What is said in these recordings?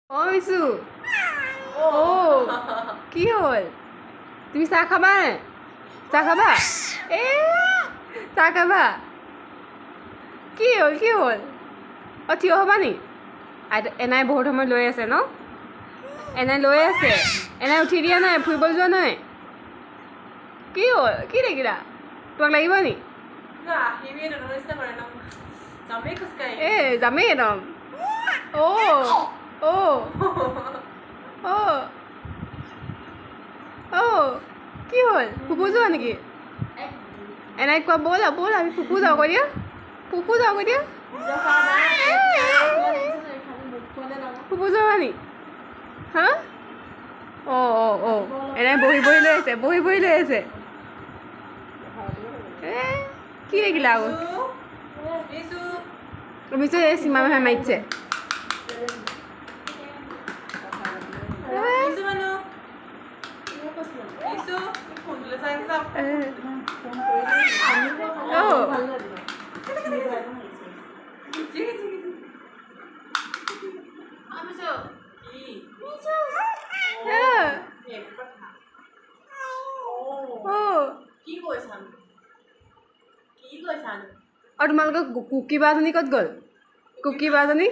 অ মিছু অ কি হ'ল তুমি চাহ খাবা নে চাহ খাবা এ চাহ খাবা কি হ'ল অ থিয় হ'বা নি এনাই বহুত সময় লৈ আছে ন এনাই লৈ আছে এনাই উঠি দিয়া নাই ফুৰিবলৈ যোৱা নাই কি হ'ল কি দেখিলা তোমাক লাগিব নি এ যামেই একদম কি হ'ল ফুপু যোৱা নেকি এনাই কোৱা ব'লা আমি ফুপু যাওঁ কৈ দিয়া ফুপু যাবা নি হা এনাই বহি লৈ আছে কি দেখিলা আকৌ মিছু এই সীমা মেহে মাৰিছে আৰু তোমালোকৰ কুকি বাজনী ক'ত গ'ল কুকি বাজনী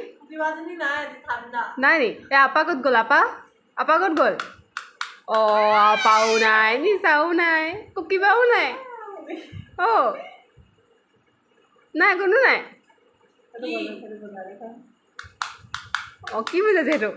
নাই নি এই আপা ক'ত গ'ল আপা ক'ত গ'ল আপাও নাই নিচাও নাই কুকি বাও নাই নাই কোনো নাই কি বুজাইছে সেইটো